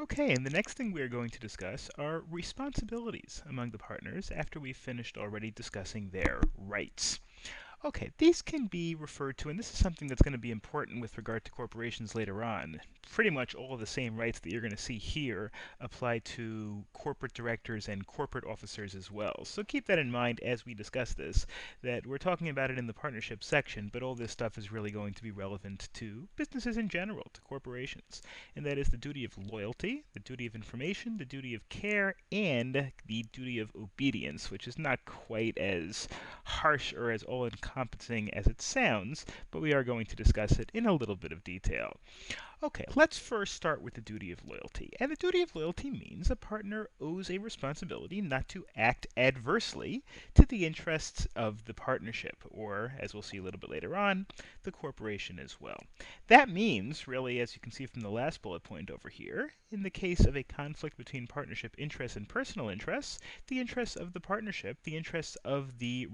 Okay, and the next thing we are going to discuss are responsibilities among the partners after we've finished already discussing their rights. Okay, these can be referred to, and this is something that's going to be important with regard to corporations later on. Pretty much all of the same rights that you're going to see here apply to corporate directors and corporate officers as well. So keep that in mind as we discuss this, that we're talking about it in the partnership section, but all this stuff is really going to be relevant to businesses in general, to corporations. And that is the duty of loyalty, the duty of information, the duty of care, and the duty of obedience, which is not quite as harsh or as all-encompassing as it sounds, but we are going to discuss it in a little bit of detail. Okay, let's first start with the duty of loyalty. And the duty of loyalty means a partner owes a responsibility not to act adversely to the interests of the partnership, or, as we'll see a little bit later on, the corporation as well. That means, really, as you can see from the last bullet point over here, in the case of a conflict between partnership interests and personal interests, the interests of the partnership, the interests of the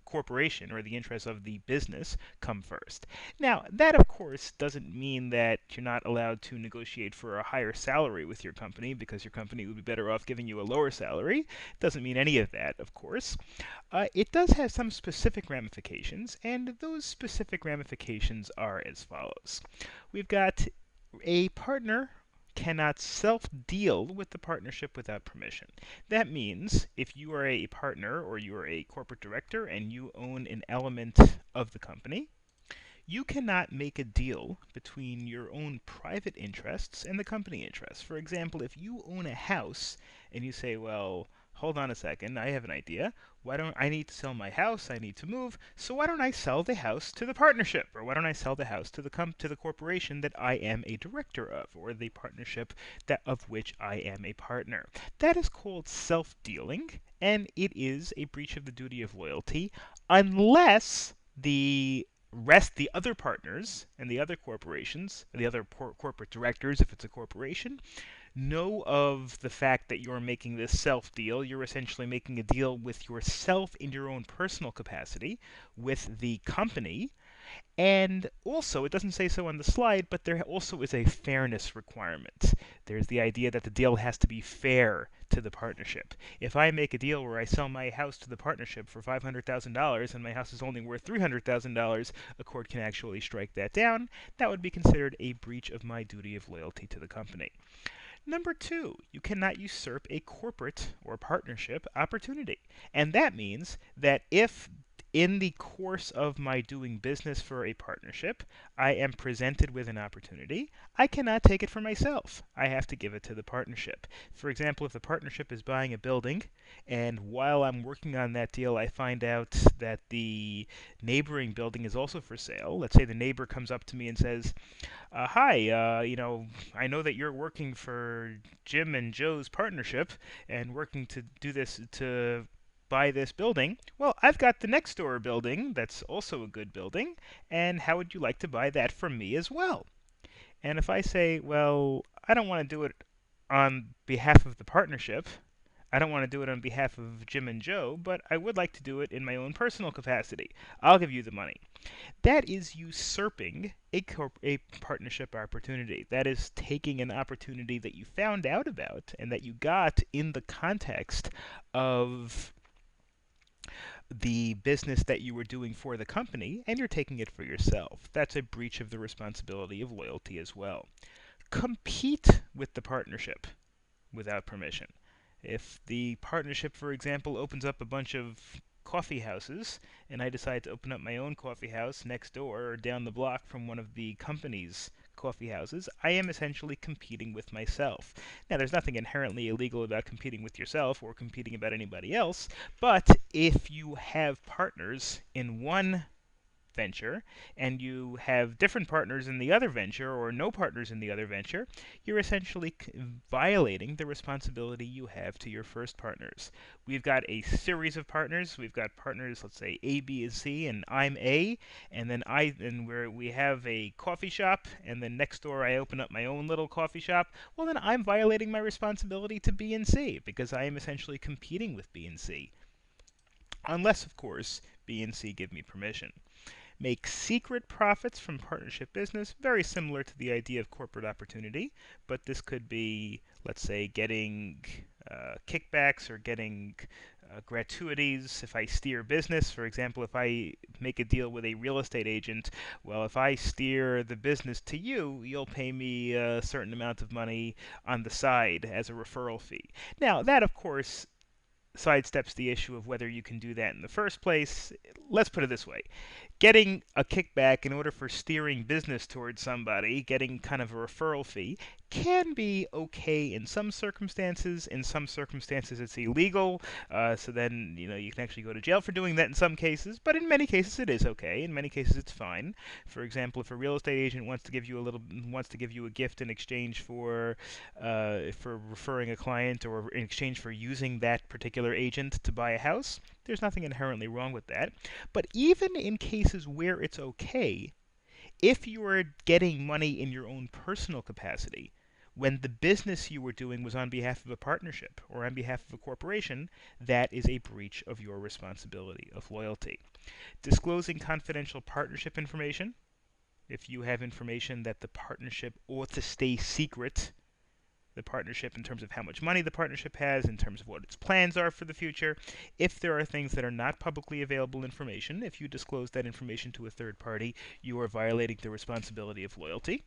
corporation or the interests of the business come first. Now, that of course doesn't mean that you're not allowed to negotiate for a higher salary with your company because your company would be better off giving you a lower salary. Doesn't mean any of that, of course. It does have some specific ramifications, and those specific ramifications are as follows. We've got a partner cannot self-deal with the partnership without permission. That means if you are a partner or you are a corporate director and you own an element of the company, you cannot make a deal between your own private interests and the company interests. For example, if you own a house and you say, well, hold on a second, I have an idea. Why don't I need to sell my house? I need to move. So why don't I sell the house to the partnership, or why don't I sell the house to the corporation that I am a director of, or the partnership that of which I am a partner? That is called self-dealing, and it is a breach of the duty of loyalty unless the other partners and the other corporations, the other corporate directors, if it's a corporation, know of the fact that you're making this self deal. You're essentially making a deal with yourself in your own personal capacity with the company. And also, it doesn't say so on the slide, but there also is a fairness requirement. There's the idea that the deal has to be fair to the partnership. If I make a deal where I sell my house to the partnership for $500,000 and my house is only worth $300,000, a court can actually strike that down. That would be considered a breach of my duty of loyalty to the company. Number two, you cannot usurp a corporate or partnership opportunity. And that means that if in the course of my doing business for a partnership, I am presented with an opportunity, I cannot take it for myself. I have to give it to the partnership. For example, if the partnership is buying a building, and while I'm working on that deal, I find out that the neighboring building is also for sale. Let's say the neighbor comes up to me and says, hi, I know that you're working for Jim and Joe's partnership and working to do this to buy this building. Well, I've got the next door building that's also a good building, and how would you like to buy that from me as well? And if I say, well, I don't want to do it on behalf of the partnership, I don't want to do it on behalf of Jim and Joe, but I would like to do it in my own personal capacity. I'll give you the money. That is usurping a partnership opportunity. That is taking an opportunity that you found out about and that you got in the context of the business that you were doing for the company, and you're taking it for yourself. That's a breach of the responsibility of loyalty as well. Compete with the partnership without permission. If the partnership, for example, opens up a bunch of coffee houses, and I decide to open up my own coffee house next door or down the block from one of the company's coffee houses, I am essentially competing with myself. Now, there's nothing inherently illegal about competing with yourself or competing about anybody else, but if you have partners in one venture and you have different partners in the other venture or no partners in the other venture, you're essentially violating the responsibility you have to your first partners. We've got a series of partners. We've got partners, let's say A, B, and C, and I'm A, and then where we have a coffee shop, and then next door I open up my own little coffee shop. Well, then I'm violating my responsibility to B and C because I am essentially competing with B and C. Unless, of course, B and C give me permission. make secret profits from partnership business, very similar to the idea of corporate opportunity, but this could be, let's say, getting kickbacks or getting gratuities if I steer business. For example, if I make a deal with a real estate agent, well, if I steer the business to you, you'll pay me a certain amount of money on the side as a referral fee. Now, that, of course, sidesteps the issue of whether you can do that in the first place. Let's put it this way. Getting a kickback in order for steering business towards somebody, getting kind of a referral fee, can be okay in some circumstances. In some circumstances, it's illegal. So then, you can actually go to jail for doing that in some cases. But in many cases, it is okay. In many cases, it's fine. For example, if a real estate agent wants to give you a gift in exchange for referring a client or in exchange for using that particular agent to buy a house, there's nothing inherently wrong with that. But even in cases where it's okay, if you are getting money in your own personal capacity, when the business you were doing was on behalf of a partnership or on behalf of a corporation, that is a breach of your responsibility of loyalty. Disclosing confidential partnership information, if you have information that the partnership ought to stay secret, the partnership in terms of how much money the partnership has, in terms of what its plans are for the future. If there are things that are not publicly available information, if you disclose that information to a third party, you are violating the responsibility of loyalty.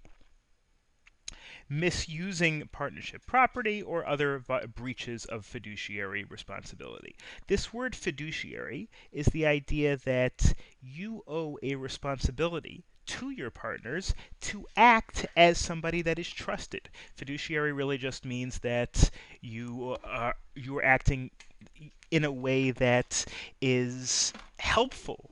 Misusing partnership property or other breaches of fiduciary responsibility. This word fiduciary is the idea that you owe a responsibility to your partners to act as somebody that is trusted. Fiduciary really just means that you're acting in a way that is helpful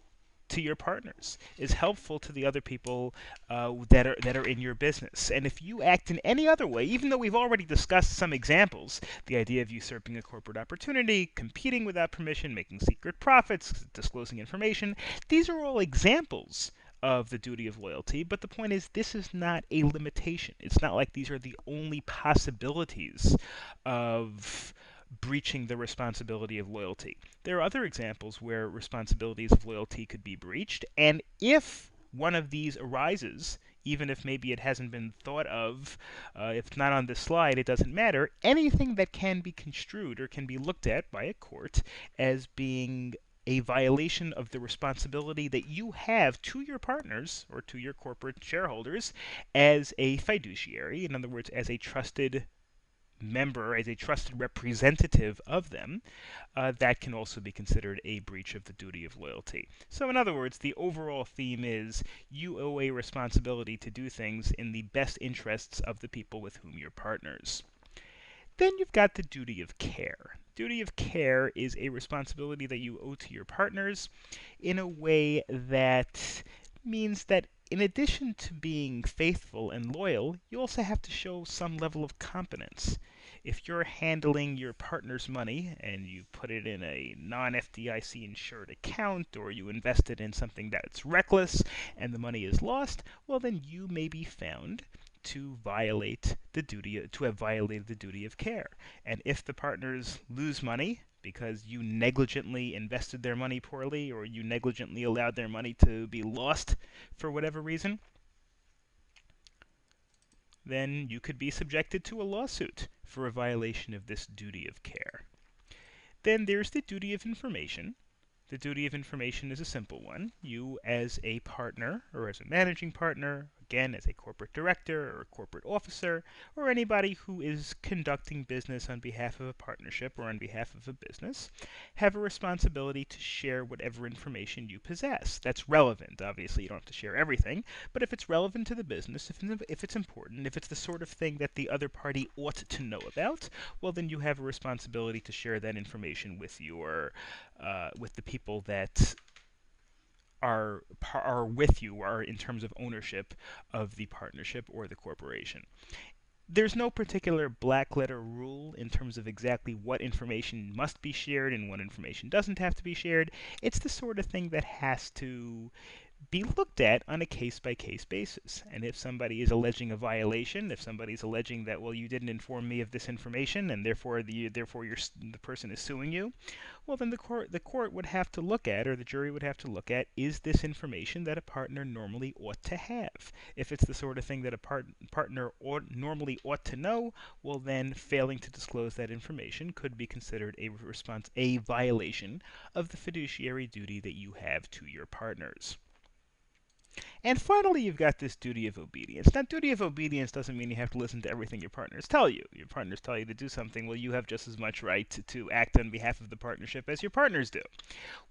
to your partners, is helpful to the other people that are in your business. And if you act in any other way, even though we've already discussed some examples, the idea of usurping a corporate opportunity, competing without permission, making secret profits, disclosing information, these are all examples of the duty of loyalty, but the point is this is not a limitation. It's not like these are the only possibilities of breaching the responsibility of loyalty. There are other examples where responsibilities of loyalty could be breached, and if one of these arises, even if maybe it hasn't been thought of, if it's not on this slide, it doesn't matter, anything that can be construed or can be looked at by a court as being a violation of the responsibility that you have to your partners or to your corporate shareholders as a fiduciary, in other words, as a trusted member, as a trusted representative of them, that can also be considered a breach of the duty of loyalty. So in other words, the overall theme is you owe a responsibility to do things in the best interests of the people with whom you're partners. Then you've got the duty of care. Duty of care is a responsibility that you owe to your partners in a way that means that in addition to being faithful and loyal, you also have to show some level of competence. If you're handling your partner's money and you put it in a non-FDIC insured account or you invest it in something that's reckless and the money is lost, well then you may be found to have violated the duty of care. And if the partners lose money because you negligently invested their money poorly or you negligently allowed their money to be lost for whatever reason, then you could be subjected to a lawsuit for a violation of this duty of care. Then there's the duty of information. The duty of information is a simple one. You, as a partner or as a managing partner, again, as a corporate director or a corporate officer, or anybody who is conducting business on behalf of a partnership or on behalf of a business, have a responsibility to share whatever information you possess. That's relevant. Obviously, you don't have to share everything, but if it's relevant to the business, if it's important, if it's the sort of thing that the other party ought to know about, well, then you have a responsibility to share that information with with the people that are with you, are in terms of ownership of the partnership or the corporation. There's no particular black letter rule in terms of exactly what information must be shared and what information doesn't have to be shared. It's the sort of thing that has to be looked at on a case-by-case basis. And if somebody is alleging a violation, if somebody is alleging that, well, you didn't inform me of this information, and therefore the person is suing you, well, then the court would have to look at, or the jury would have to look at, is this information that a partner normally ought to have? If it's the sort of thing that a partner normally ought to know, well, then failing to disclose that information could be considered a violation of the fiduciary duty that you have to your partners. And finally, you've got this duty of obedience. Now, duty of obedience doesn't mean you have to listen to everything your partners tell you. Your partners tell you to do something, well, you have just as much right to act on behalf of the partnership as your partners do.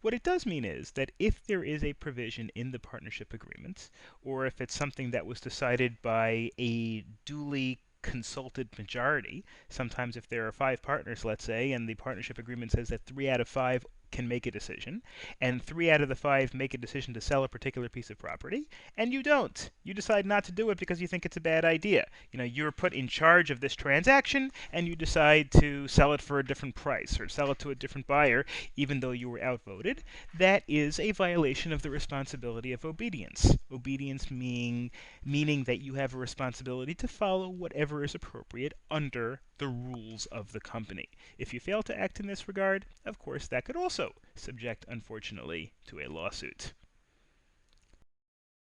What it does mean is that if there is a provision in the partnership agreement, or if it's something that was decided by a duly consulted majority, sometimes if there are 5 partners, let's say, and the partnership agreement says that 3 out of 5 can make a decision, and 3 out of the 5 make a decision to sell a particular piece of property, and you don't. You decide not to do it because you think it's a bad idea. You're put in charge of this transaction, and you decide to sell it for a different price or sell it to a different buyer, even though you were outvoted. That is a violation of the responsibility of obedience. Obedience meaning that you have a responsibility to follow whatever is appropriate under the rules of the company. If you fail to act in this regard, of course, that could also subject, unfortunately, to a lawsuit.